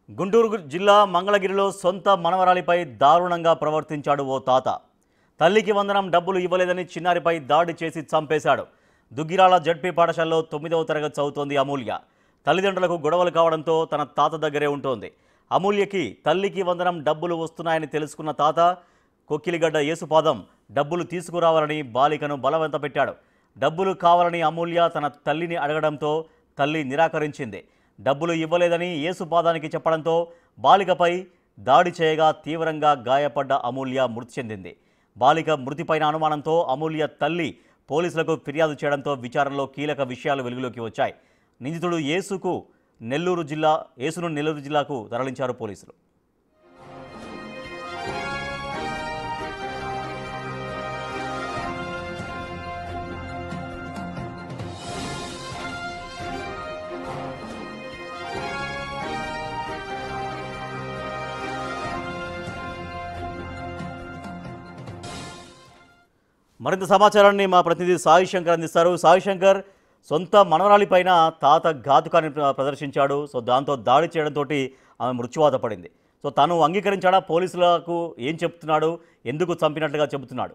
గుంటూరు జిల్లా మంగళగిరిలో సొంత మనవరాలిపై దారుణంగా ప్రవర్తించాడు ఓ తాత. తల్లికి వందనం డబ్బులు ఇవ్వలేదని చిన్నారిపై దాడి చేసి చంపేశాడు. దుగ్గిరాల జడ్పీ పాఠశాలలో 9వ తరగతి చదువుతోంది అమూల్య. తల్లిదండ్రులకు గొడవలు కావడంతో తన తాత దగ్గరే ఉంటోంది. అమూల్యకి తల్లికి వందనం డబ్బులు వస్తున్నాయని తెలుసుకున్న తాత కొక్కిలిగడ్డ యేసుపాదం డబ్బులు తీసుకురావాలని బాలికను బలవంత పెట్టాడు. డబ్బులు కావాలని అమూల్య తన తల్లిని అడగడంతో తల్లి నిరాకరించింది. డబ్బులు ఇవ్వలేదని యేసుపాదానికి చెప్పడంతో బాలికపై దాడి చేయగా తీవ్రంగా గాయపడ్డ అమూల్య మృతి చెందింది. బాలిక మృతిపైన అనుమానంతో అమూల్య తల్లి పోలీసులకు ఫిర్యాదు చేయడంతో విచారణలో కీలక విషయాలు వెలుగులోకి వచ్చాయి. నిందితుడు యేసును నెల్లూరు జిల్లాకు తరలించారు పోలీసులు. మరింత సమాచారాన్ని మా ప్రతినిధి సాయి శంకర్ అందిస్తారు. సాయి శంకర్, సొంత మనవరాలిపైన తాత ఘాతుకాన్ని ప్రదర్శించాడు. దాంతో దాడి చేయడంతో ఆమె మృత్యువాత పడింది. తను అంగీకరించాడా? పోలీసులకు ఏం చెప్తున్నాడు? ఎందుకు చంపినట్లుగా చెబుతున్నాడు?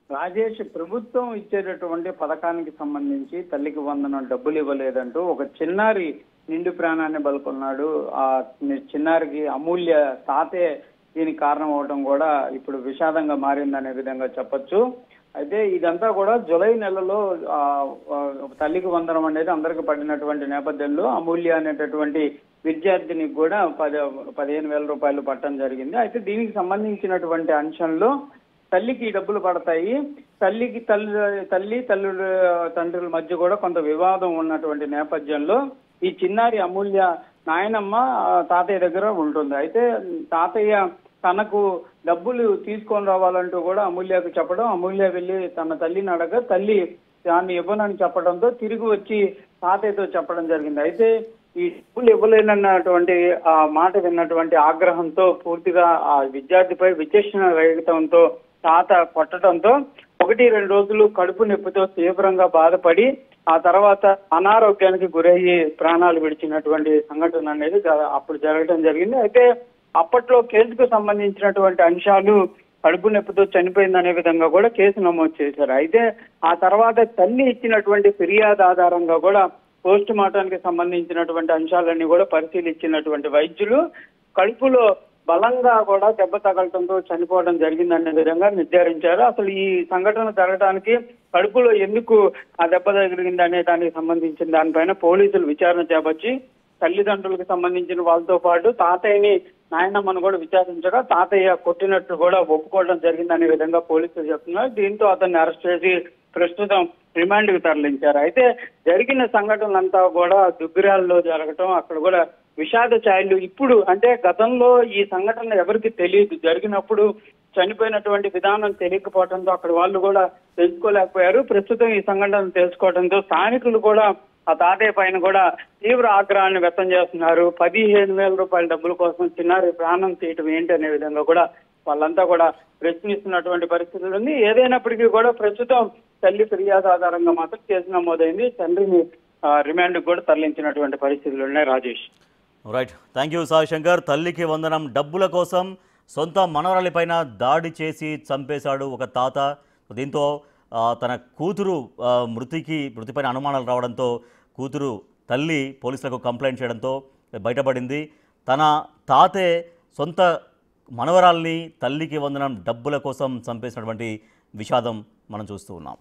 రాజేష్, ప్రభుత్వం ఇచ్చేటటువంటి పథకానికి సంబంధించి తల్లికి వందనం డబ్బులు ఇవ్వలేదంటూ ఒక చిన్నారి నిండు ప్రాణాన్ని బలుకున్నాడు. ఆ చిన్నారికి అమూల్య తాతే దీనికి కారణం అవడం కూడా ఇప్పుడు విషాదంగా మారిందనే విధంగా చెప్పొచ్చు. అయితే ఇదంతా కూడా జూలై నెలలో తల్లికి వందనం అనేది అందరికి పడినటువంటి నేపథ్యంలో అమూల్య అనేటటువంటి విద్యార్థినికి కూడా 15,000 రూపాయలు పట్టడం జరిగింది. అయితే దీనికి సంబంధించినటువంటి అంశంలో తల్లికి డబ్బులు పడతాయి. తండ్రుల మధ్య కూడా కొంత వివాదం ఉన్నటువంటి నేపథ్యంలో ఈ చిన్నారి అమూల్య నాయనమ్మ తాతయ్య దగ్గర ఉంటుంది. అయితే తాతయ్య తనకు డబ్బులు తీసుకొని రావాలంటూ కూడా అమూల్యకు చెప్పడం, అమూల్య వెళ్ళి తన తల్లిని అడగ తల్లి దాన్ని ఇవ్వనని చెప్పడంతో తిరిగి వచ్చి తాతయ్యతో చెప్పడం జరిగింది. అయితే ఈ డబ్బులు ఇవ్వలేనన్నటువంటి ఆ మాట విన్నటువంటి ఆగ్రహంతో పూర్తిగా ఆ విద్యార్థిపై విచక్షణ రహితంతో తాత కొట్టడంతో 1-2 రోజులు కడుపు నొప్పితో తీవ్రంగా బాధపడి ఆ తర్వాత అనారోగ్యానికి గురయ్యి ప్రాణాలు విడిచినటువంటి సంఘటన అనేది అప్పుడు జరగడం జరిగింది. అయితే అప్పట్లో కేసుకు సంబంధించినటువంటి అంశాలు కడుపు నొప్పితో చనిపోయిందనే విధంగా కూడా కేసు నమోదు చేశారు. అయితే ఆ తర్వాత తల్లి ఇచ్చినటువంటి ఫిర్యాదు ఆధారంగా కూడా పోస్ట్ మార్టానికి సంబంధించినటువంటి అంశాలన్నీ కూడా పరిశీలించినటువంటి వైద్యులు కడుపులో బలంగా కూడా దెబ్బ తగలటంతో చనిపోవడం జరిగిందనే విధంగా నిర్ధారించారు. అసలు ఈ సంఘటన జరగడానికి కడుపులో ఎందుకు ఆ దెబ్బ తగిలింది అనే దానికి సంబంధించిన దానిపైన పోలీసులు విచారణ చేపట్టి తల్లిదండ్రులకు సంబంధించిన వాళ్ళతో పాటు తాతయ్యని నాయనమ్మను కూడా విచారించగా తాతయ్య కొట్టినట్టు కూడా ఒప్పుకోవడం జరిగిందనే విధంగా పోలీసులు చెప్తున్నారు. దీంతో అతన్ని అరెస్ట్ చేసి ప్రస్తుతం రిమాండ్కి తరలించారు. అయితే జరిగిన సంఘటనలంతా కూడా దుగ్గిరాల్లో జరగటం, అక్కడ కూడా విషాద ఛాయలు. ఇప్పుడు అంటే గతంలో ఈ సంఘటన ఎవరికి తెలియదు, జరిగినప్పుడు చనిపోయినటువంటి విధానం తెలియకపోవడంతో అక్కడ వాళ్ళు కూడా తెలుసుకోలేకపోయారు. ప్రస్తుతం ఈ సంఘటన తెలుసుకోవడంతో స్థానికులు కూడా ఆ తాతయ్య పైన కూడా తీవ్ర ఆగ్రహాన్ని వ్యక్తం చేస్తున్నారు. 15,000 రూపాయల డబ్బుల కోసం చిన్నారి ప్రాణం తీయటం ఏంటి అనే విధంగా కూడా వాళ్ళంతా కూడా ప్రశ్నిస్తున్నటువంటి పరిస్థితులు ఉంది. ఏదైనప్పటికీ కూడా ప్రస్తుతం తల్లి ఫిర్యాదు ఆధారంగా మాత్రం కేసు నమోదైంది. తండ్రిని రిమాండ్కి కూడా తరలించినటువంటి పరిస్థితులు ఉన్నాయి. Rajesh, right, thank you Sai Shankar. తల్లికి వందనం డబ్బుల కోసం సొంత మనవరాలిపైన దాడి చేసి చంపేశాడు ఒక తాత. దీంతో తన కూతురు మృతిపైన అనుమానాలు రావడంతో కూతురు తల్లి పోలీసులకు కంప్లైంట్ చేయడంతో బయటపడింది. తన తాతే సొంత మనవరాల్ని తల్లికి వందనం డబ్బుల కోసం చంపేసినటువంటి విషాదం మనం చూస్తూ ఉన్నాం.